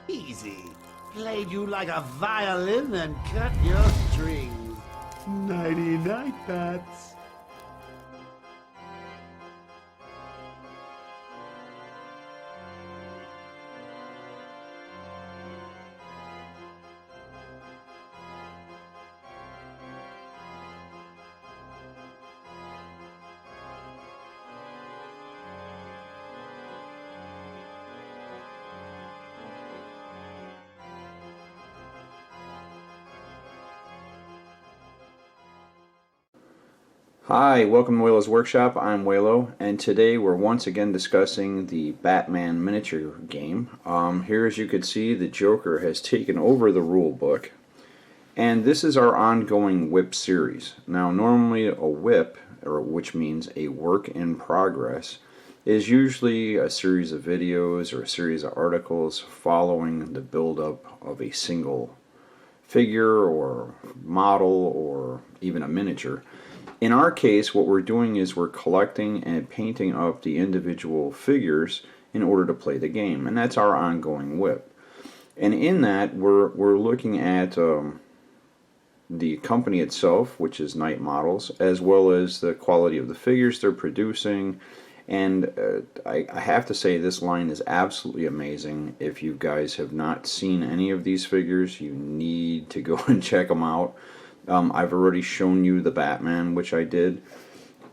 Easy. Played you like a violin and cut your strings. Nighty-night, Bats. Hi, welcome to Waylo's Workshop. I'm Waylo, and today we're once again discussing the Batman miniature game. Here, as you can see, the Joker has taken over the rule book, and this is our ongoing WIP series. Now, normally a WIP, or which means a work in progress, is usually a series of videos or a series of articles following the build-up of a single figure or model or even a miniature. In our case, what we're doing is we're collecting and painting up the individual figures in order to play the game, and that's our ongoing WIP. And in that, we're looking at the company itself, which is Knight Models, as well as the quality of the figures they're producing. And I have to say, this line is absolutely amazing. If you guys have not seen any of these figures, you need to go and check them out. I've already shown you the Batman, which I did.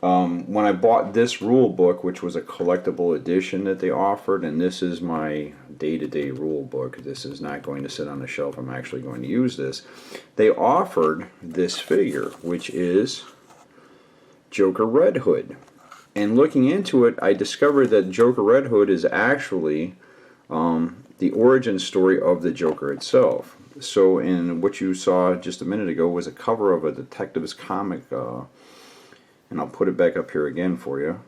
When I bought this rule book, which was a collectible edition that they offered, and this is my day-to-day rule book. This is not going to sit on the shelf. I'm actually going to use this. They offered this figure, which is Joker Red Hood. And looking into it, I discovered that Joker Red Hood is actually the origin story of the Joker itself. So in what you saw just a minute ago was a cover of a detective's comic, and I'll put it back up here again for you.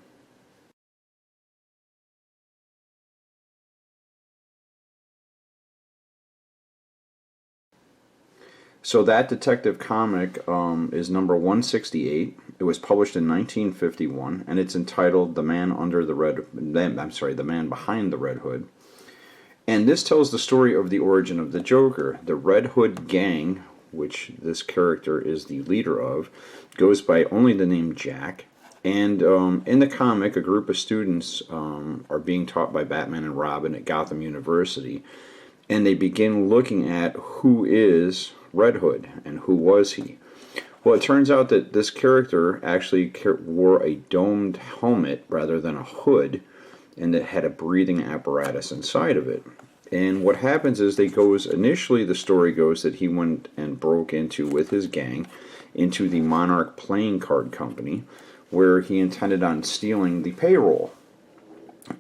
So that detective comic is number 168. It was published in 1951, and it's entitled "The Man Behind the Red Hood." And this tells the story of the origin of the Joker. The Red Hood gang, which this character is the leader of, goes by only the name Jack. And in the comic, a group of students are being taught by Batman and Robin at Gotham University. And they begin looking at who is Red Hood and who was he. Well, it turns out that this character actually wore a domed helmet rather than a hood, and that had a breathing apparatus inside of it. And what happens is initially the story goes that he went and broke into, with his gang, into the Monarch Playing Card Company, where he intended on stealing the payroll.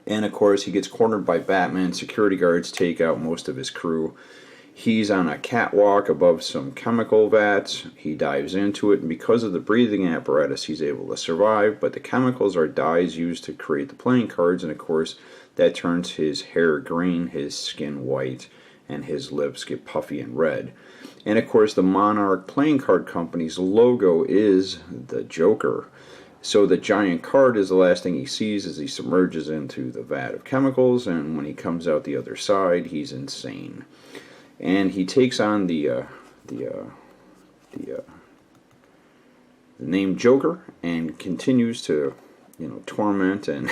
And of course he gets cornered by Batman. Security guards take out most of his crew. He's on a catwalk above some chemical vats. He dives into it, and because of the breathing apparatus, he's able to survive. But the chemicals are dyes used to create the playing cards, and of course, that turns his hair green, his skin white, and his lips get puffy and red. And of course, the Monarch Playing Card Company's logo is the Joker. So the giant card is the last thing he sees as he submerges into the vat of chemicals, and when he comes out the other side, he's insane. And he takes on the name Joker and continues to, torment and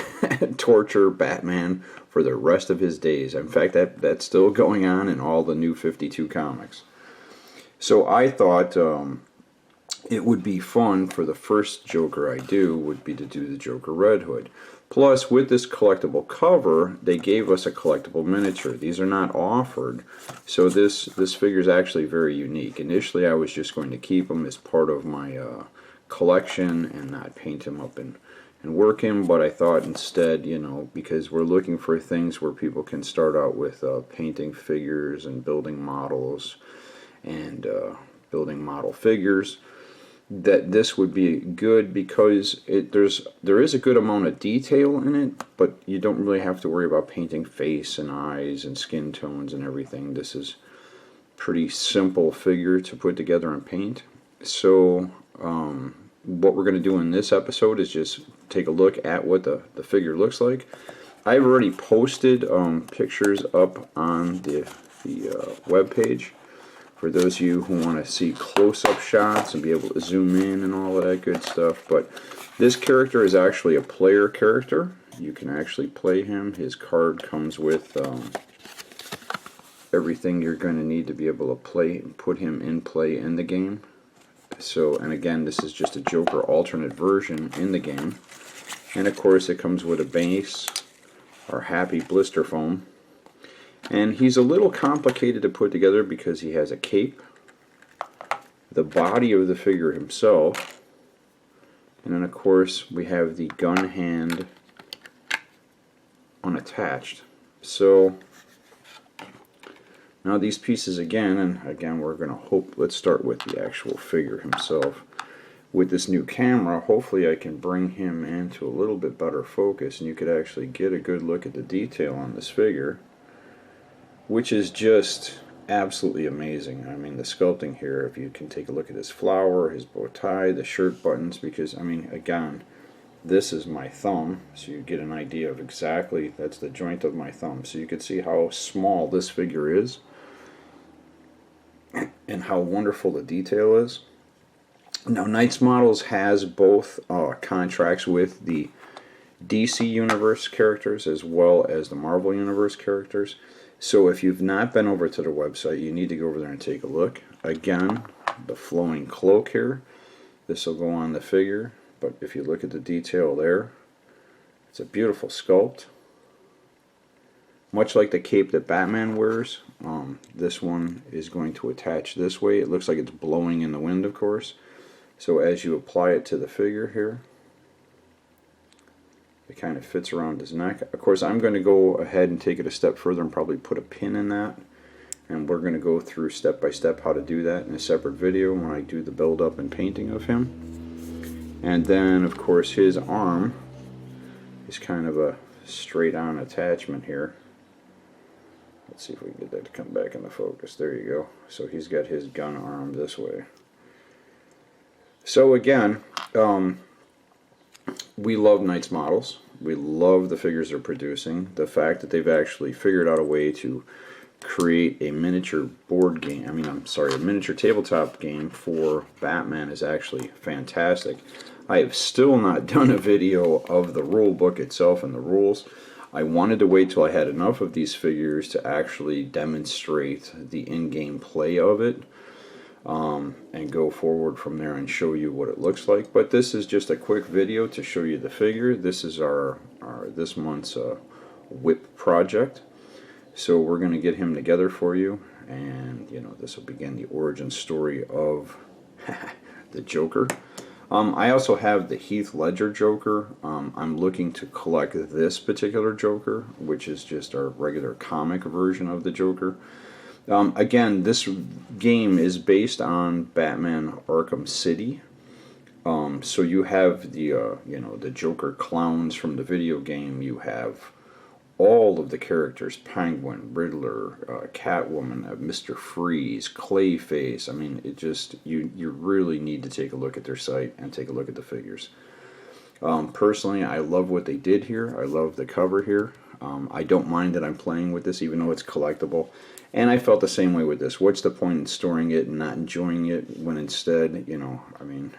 torture Batman for the rest of his days. In fact, that's still going on in all the new 52 comics. So I thought it would be fun for the first Joker I do would be to do the Joker Red Hood. Plus, with this collectible cover, they gave us a collectible miniature. These are not offered, so this figure is actually very unique. Initially, I was just going to keep him as part of my collection and not paint him up and work him, but I thought instead, because we're looking for things where people can start out with painting figures and building models and building model figures, that this would be good because there is a good amount of detail in it, but you don't really have to worry about painting face and eyes and skin tones and everything. This is pretty simple figure to put together and paint. So what we're going to do in this episode is just take a look at what the figure looks like, I've already posted pictures up on the web page for those of you who want to see close-up shots and be able to zoom in and all of that good stuff. But this character is actually a player character. You can actually play him. His card comes with everything you're going to need to be able to play and put him in play in the game. So, and again, this is just a Joker alternate version in the game. And of course it comes with a base, our happy blister foam. And he's a little complicated to put together because he has a cape, the body of the figure himself, and then of course we have the gun hand unattached. So now these pieces again, and again we're going to hope, let's start with the actual figure himself. With this new camera, hopefully I can bring him into a little bit better focus and you could actually get a good look at the detail on this figure, which is just absolutely amazing. I mean, the sculpting here, if you can take a look at his flower, his bow tie, the shirt buttons, because I mean, again, this is my thumb, so you get an idea of exactly, that's the joint of my thumb, so you can see how small this figure is and how wonderful the detail is. Now, Knights Models has both contracts with the DC Universe characters as well as the Marvel Universe characters. So if you've not been over to the website, you need to go over there and take a look. Again, the flowing cloak here, this will go on the figure, but if you look at the detail there, it's a beautiful sculpt. Much like the cape that Batman wears, this one is going to attach this way. It looks like it's blowing in the wind, of course. So as you apply it to the figure here, it kind of fits around his neck. Of course, I'm going to go ahead and take it a step further and probably put a pin in that. And we're going to go through step by step how to do that in a separate video when I do the build up and painting of him. And then, of course, his arm is kind of a straight on attachment here. Let's see if we can get that to come back into focus. There you go. So he's got his gun arm this way. So again, we love Knights Models. We love the figures they're producing. The fact that they've actually figured out a way to create a miniature board game, a miniature tabletop game for Batman is actually fantastic. I have still not done a video of the rule book itself and the rules. I wanted to wait till I had enough of these figures to actually demonstrate the in-game play of it. And go forward from there and show you what it looks like. But this is just a quick video to show you the figure. This is our this month's whip project. So we're going to get him together for you, and you know, this will begin the origin story of the Joker. I also have the Heath Ledger Joker. I'm looking to collect this particular Joker, which is just our regular comic version of the Joker. Again, this game is based on Batman Arkham City. So you have the the Joker clowns from the video game. You have all of the characters: Penguin, Riddler, Catwoman, Mr. Freeze, Clayface. I mean, it just you really need to take a look at their site and take a look at the figures. Personally, I love what they did here. I love the cover here. I don't mind that I'm playing with this, even though it's collectible. And I felt the same way with this. What's the point in storing it and not enjoying it when instead, you know, I mean,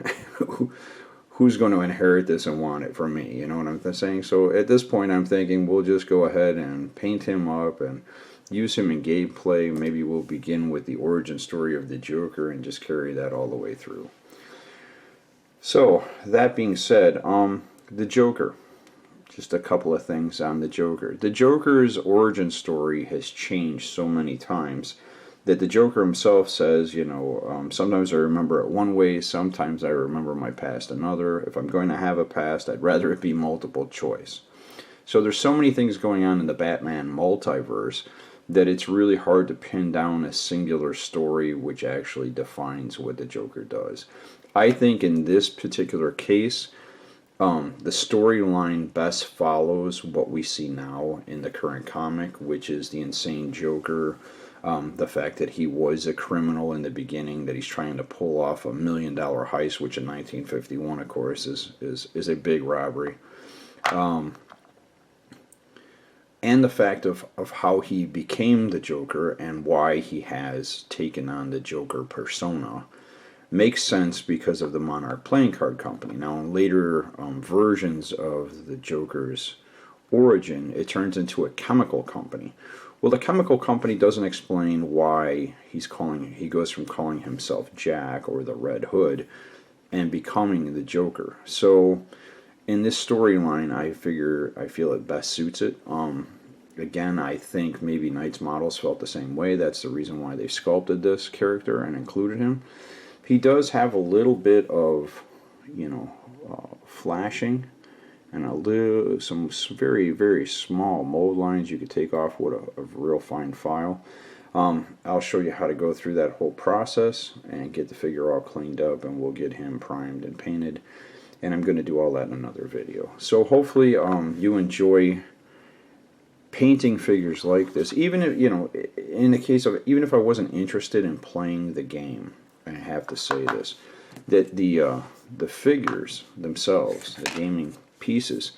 who's going to inherit this and want it from me? You know what I'm saying? So at this point, I'm thinking we'll just go ahead and paint him up and use him in gameplay. Maybe we'll begin with the origin story of the Joker and just carry that all the way through. So, that being said, the Joker. Just a couple of things on the Joker. The Joker's origin story has changed so many times that the Joker himself says, you know, sometimes I remember it one way, sometimes I remember my past another. If I'm going to have a past, I'd rather it be multiple choice. So there's so many things going on in the Batman multiverse that it's really hard to pin down a singular story which actually defines what the Joker does. I think in this particular case, the storyline best follows what we see now in the current comic, which is the insane Joker, the fact that he was a criminal in the beginning, that he's trying to pull off $1 million heist, which in 1951, of course, is a big robbery. and the fact of how he became the Joker and why he has taken on the Joker persona makes sense because of the Monarch Playing Card Company. Now, in later versions of the Joker's origin, it turns into a chemical company. Well, the chemical company doesn't explain why he goes from calling himself Jack or the Red Hood and becoming the Joker. So in this storyline, I feel it best suits it. Again, I think maybe Knight's Models felt the same way. That's the reason why they sculpted this character and included him. He does have a little bit of, flashing and some very, very small mold lines you could take off with a real fine file. I'll show you how to go through that whole process and get the figure all cleaned up, and we'll get him primed and painted. And I'm going to do all that in another video. So hopefully you enjoy painting figures like this. Even if, in the case of, even if I wasn't interested in playing the game, and I have to say this, that the figures themselves, the gaming pieces,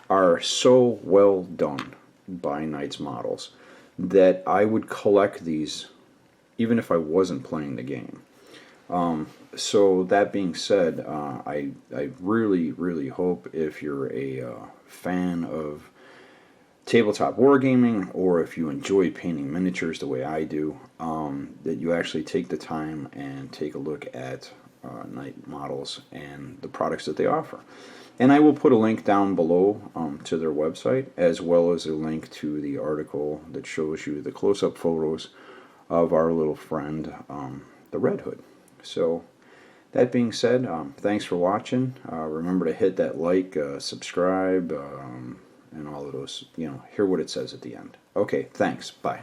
are so well done by Knight's Models that I would collect these even if I wasn't playing the game. So that being said, I really, really hope if you're a fan of tabletop wargaming, or if you enjoy painting miniatures the way I do, that you actually take the time and take a look at Knight Models and the products that they offer. And I will put a link down below to their website, as well as a link to the article that shows you the close-up photos of our little friend, the Red Hood. So that being said, thanks for watching. Remember to hit that like, subscribe, and all of those, hear what it says at the end. Okay, thanks. Bye.